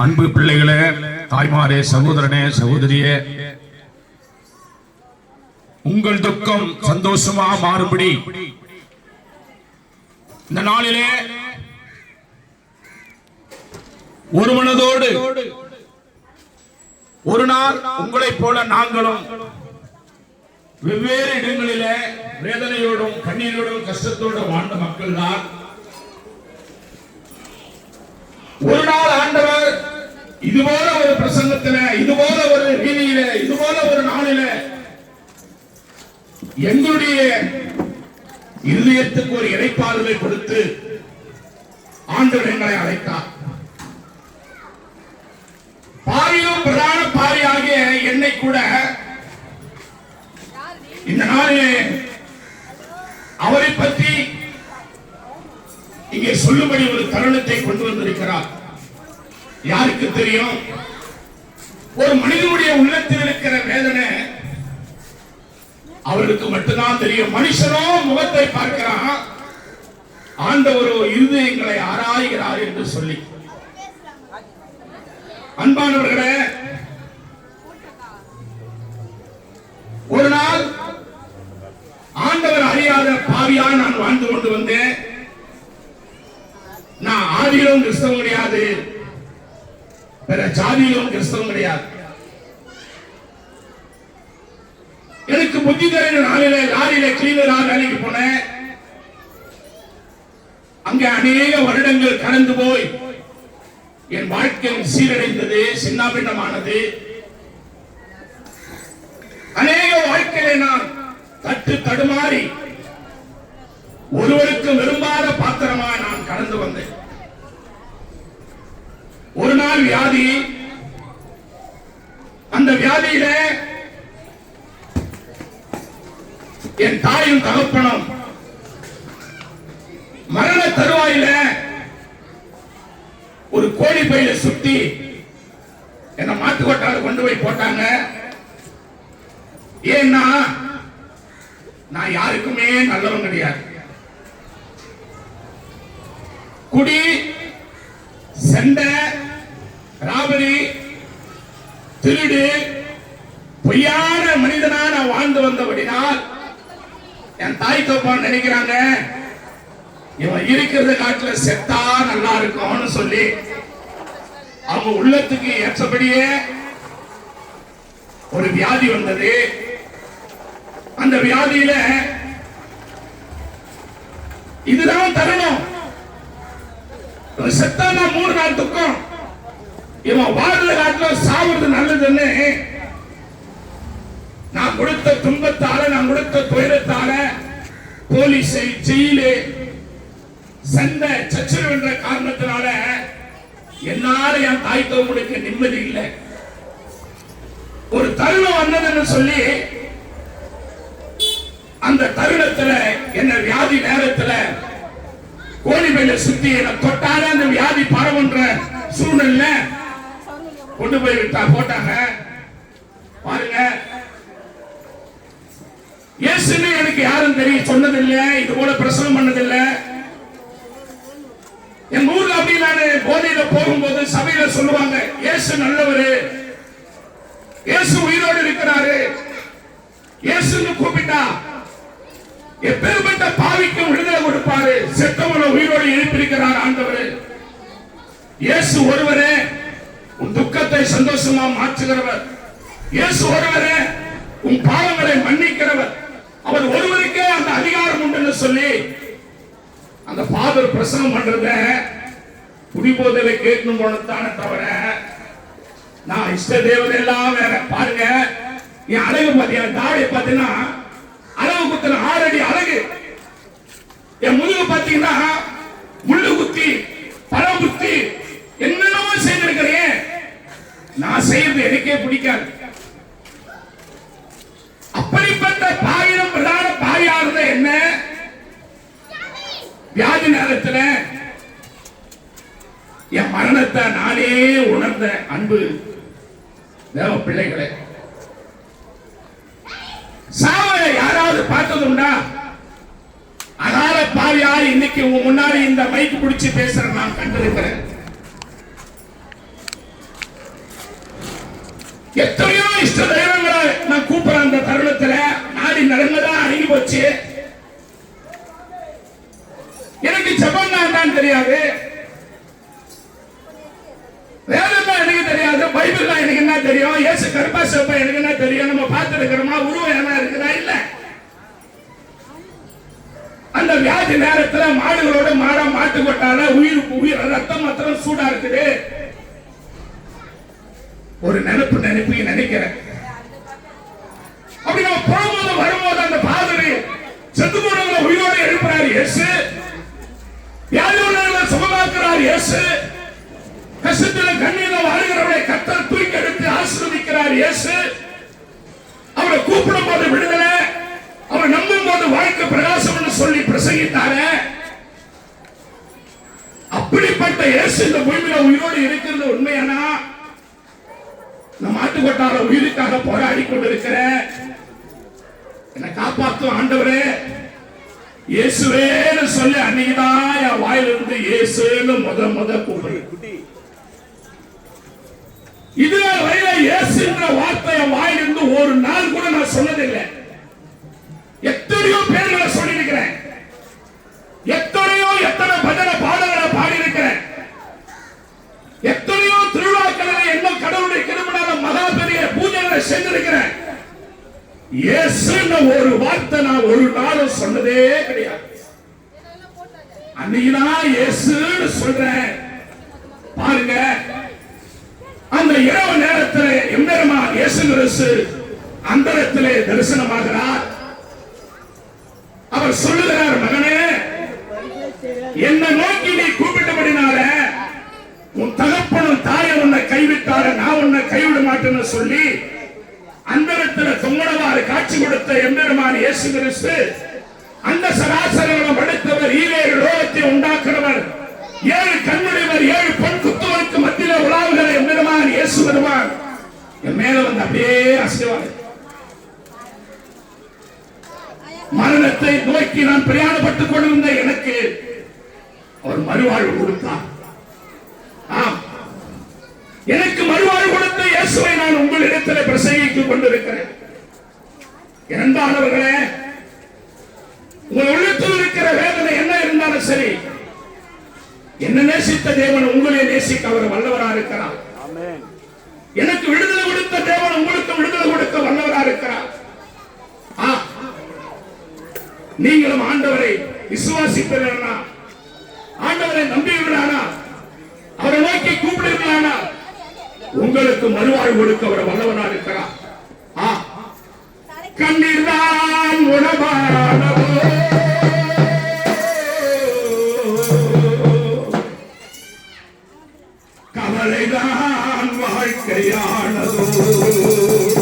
அன்பு பிள்ளைகளே, தாய்மாரே, சகோதரனே, சகோதரியே, உங்கள் துக்கம் சந்தோஷமா மாறும்படி இந்த நாளிலே ஒரு மனதோடு ஒரு நாள் உங்களைப் போல நாங்களும் வெவ்வேறு இடங்களிலே வேதனையோடும் கண்ணீரோடும் கஷ்டத்தோடும் வாழ்ந்த மக்கள் தான். ஒரு நாள் ஆண்டவர் இதுபோல ஒரு பிரசங்கத்தில, இதுபோல ஒரு வீதியில, இதுபோல ஒரு நாளில எங்களுடைய இருதயத்துக்கு ஒரு இறைப்பாறுதலை கொடுத்து ஆண்டவர் எங்களை அழைத்தார். பாரியும் பிரதான பாரியாகிய என்னை கூட இந்த நாளிலே அவரை பற்றி இங்கே சொல்லும்படி ஒரு தருணத்தை கொண்டு வந்திருக்கிறார். யாருக்கு தெரியும்? ஒரு மனிதனுடைய உள்ளத்தில் இருக்கிற வேதனை அவருக்கு மட்டும்தான் தெரியும். மனுஷனோ முகத்தை பார்க்கிறான், ஆண்டவரோ இருதயங்களை ஆராய்கிறார் என்று சொல்லி. அன்பானவர்களே, ஒரு நாள் ஆண்டவர் அறியாத பாவியா நான் வாழ்ந்து கொண்டு வந்தேன். நான் ஆதியிலும் கிறிஸ்தவம் கிடையாது, பிற ஜாதியிலும் கிறிஸ்தவம் கிடையாது. எனக்கு புத்தி தெரிந்த நாளிலே லாரியில கிளீனராக வேலைக்கு போனேன். அங்கே அநேக வருடங்கள் கடந்து போய் என் வாழ்க்கை சீரடைந்தது, சின்னாபின்னமானது. அநேக வாழ்க்கையிலே நான் தட்டு தடுமாறி ஒருவருக்கு விரும்பாத பாத்திரமாக நான் கடந்து வந்தேன். ஒரு நாள் வியாதி. அந்த வியாதியில என் தாயும் தகப்பனும் மரண தருவாயில ஒரு கோழி பையில சுத்தி என்ன மாட்டுக்கொட்டால கொண்டு போய் போட்டாங்க. ஏன்னா நான் யாருக்குமே நல்லவன் கிடையாது. குடி, சண்டை, ராபரி, திருடு, பொய்யான மனிதனா நான் வாழ்ந்து வந்தபடினால் என் தாய் தோப்பான் நினைக்கிறாங்க, இவன் இருக்கிறத காட்டுல செத்தா நல்லா இருக்கும்னு சொல்லி அவங்க உள்ளத்துக்கு ஏற்றபடியே ஒரு வியாதி வந்தது. அந்த வியாதியில இதுதான் தருணம். செத்தானா 3 நாள் துக்கம், இவன் வாழ்ந்த காட்டுல சாவுறது நல்லதுன்னு நான் கொடுத்த துன்பத்தால, நான் கொடுத்த துயரத்தால போலீஸை, ஜெயிலு, சண்டை, சச்சரவு என்ற காரணத்தினால என்னால என் தாய் தோமுக்கு நிம்மதி இல்லை. ஒரு தருணம் வந்ததுன்னு சொல்லி அந்த தருணத்துல என்ன வியாதி நேரத்துல கோழி பையில சுத்தி என்ன தொட்டாலே அந்த வியாதி பரவுன்ற சூழ்நிலை கொண்டு போய் போட்டாங்க. பாருங்க, இயேசுன்னு எனக்கு யாரும் தெரியும் சொன்னதில்லை, இது போல பிரசவம் பண்ணதில்லை. என் ஊர்ல அப்படி நான் போதையில போகும்போது சபையில சொல்லுவாங்க, இயேசு நல்லவரு, இயேசு உயிரோடு இருக்கிறாரு, இயேசுன்னு கூப்பிட்டா எப்பேற்பட்ட பாவிக்கும் விடுதலை கொடுப்பாரு, செத்தவனை உயிரோடு எழுப்பியிருக்கிறார் ஆண்டவர். இயேசு ஒருவரே உன் துக்கத்தை சந்தோஷமா மாற்றுகிறவர். இயேசு ஒருவரே உன் பாவங்களை மன்னிக்கிறவர். அவர் ஒருவருக்கே அந்த அதிகாரம் உண்டு சொல்லி அந்த ஃபாதர் பிரசங்கம் பண்றத குடிபோதையில கேட்கணும் போனதான தவிர நான் இஷ்ட தேவதை எல்லாம் வேற. பாருங்க, என் அழகு பாத்தீங்க, தாடியை பாத்தீங்கன்னா அளவு குத்துன 6 அடி அழகு. என் முதுகு பாத்தீங்கன்னா முள்ளு குத்தி, பழம் குத்தி, என்னென்னமோ செய்திருக்கிறேன். நான் செய்யறது எனக்கே பிடிக்காது. அப்படிப்பட்ட பாயிரம் பிரதான பாயானது என்ன வியாதி நேரத்தில் என் மரணத்தை நானே உணர்ந்த அன்பு தேவ பிள்ளைகளே, சாவலை யாராவது பார்த்தது உண்டா? அதனால பாவியா இன்னைக்கு உங்க முன்னாடி இந்த மைக்கு பிடிச்சு பேசுற நான் கண்டிருக்கிறேன். எத்தனையோ இஷ்ட தெய்வங்களை நான் கூப்பிடுறேன். அந்த தருணத்துல நாடி நடந்ததான் அணுகி போச்சு. எனக்கு ஜபம் தான் தெரியாது, வேதம் தான் எனக்கு தெரியாது, பைபிள் தான் எனக்கு என்ன தெரியும், இயேசு கருப்பா சிவப்பா எனக்கு என்ன தெரியும், நம்ம பார்த்து இருக்கிறோமா, உருவம் என்ன இருக்குதா இல்ல. அந்த வியாதி நேரத்துல மாடுகளோட மாடா மாட்டு கொட்டால உயிர் ரத்தம் மாத்திரம் சூடா இருக்குது. ஒரு நினைப்பு நினைக்கிறேன். அப்படி நம்ம போகும்போது வரும்போது அந்த பாதரி செத்து போனவங்களை உயிரோடு எழுப்புறார் இயேசு, வியாதியுள்ளவர்களை சுகமாக்குறார் இயேசு, கஷ்டத்தில் கண்ணீர வாழ்கிறவரை கர்த்தர் தூக்கி எடுத்து ஆசீர்வதிக்கிறார் இயேசு. அவரை கூப்பிடும் போது விடுதலை, அவரை நம்பும் போது வாழ்க்கை பிரகாசம் என்று சொல்லி பிரசங்கித்தாரே. அப்படிப்பட்ட இயேசு இந்த பூமியில உயிரோடு இருக்கிறது உண்மையானா? நம் ஆட்டுக்கொட்டார உயிருக்காக போராடி கொண்டிருக்கிறேன். என்னை காப்பாற்றும் ஆண்டவரே இயேசுவேன்னு சொல்லி அன்னைக்குதான் என் வாயிலிருந்து இயேசுன்னு முத கூப்பிடு. இதுவரை வரையில இயேசுன்ற வார்த்தை என் வாயிலிருந்து ஒரு நாள் கூட நான் சொன்னதில்லை. எத்தனையோ பேர்களை சொல்லியிருக்கிறேன், எத்தனை பஜன பாடல்களை பாடியிருக்கிறேன், எத்தனையோ திருவிழாக்களில் என்ன கடவுளுடைய கிருபையால மகா பெரிய பூஜைகளை செஞ்சிருக்கிறேன். இயேசுன்னு ஒரு வார்த்தை நான் ஒரு நாளும் சொன்னதே கிடையாது. அன்னைக்குதான் இயேசுன்னு சொல்றேன். பாருங்க, அந்த இரவு நேரத்தில் எம்பெருமான் இயேசு கிறிஸ்து அந்தரத்திலே தரிசனமாகிறார். அவர் சொல்லுகிறார், மகனே என்ன நோக்கி நீ கூப்பிட்டபடினால உன் தகப்பனும் தாயை உன்னை கைவிட்டார, நான் உன்னை கைவிட மாட்டேன்னு சொல்லி அந்தரத்தில் தொங்கடவாறு காட்சி கொடுத்த எம்பெருமான் இயேசு கிறிஸ்து அந்த சராசரங்களும் படைத்தவர், ஈவேறு லோகத்தை உண்டாக்குறவர், 7 கண்ணுடையவர், 7 பொன் குத்துவருக்கு மத்தியில உலாவுகிற எம்பெருமான் இயேசு பெருமான் என் மேல வந்து அப்படியே அசைவார். மரணத்தை நோக்கி நான் பிரயாணப்பட்டுக் கொண்டிருந்த எனக்கு அவர் மறுவாழ்வு கொடுத்தார். எனக்கு மறுவாழ்வு கொடுத்த இயேசுவை நான் உங்களிடத்தில் பிரசங்கித்துக் கொண்டிருக்கிறேன். இரண்டானவர்களே, உங்கள் உள்ளத்தில் இருக்கிற வேதனை என்ன இருந்தாலும் சரி, என்ன நேசித்த தேவன் உங்களை நேசிக்க அவர் வல்லவரா இருக்கிறார். எனக்கு விடுதலை கொடுத்த தேவன் உங்களுக்கு விடுதலை கொடுக்க வல்லவரா இருக்கிறார். நீங்களும் ஆண்டவரை விசுவாசிப்பீர்களா, ஆண்டவரை நம்புவீர்களா, அவரை நோக்கி கூப்பிடுவீர்களா, உங்களுக்கு மறுவாழ்வு கொடுக்க அவர் வல்லவரா இருக்கிறார். கண்ணீர் தான் உணவானதோ, கவலைதான் வாழ்க்கையானதோ.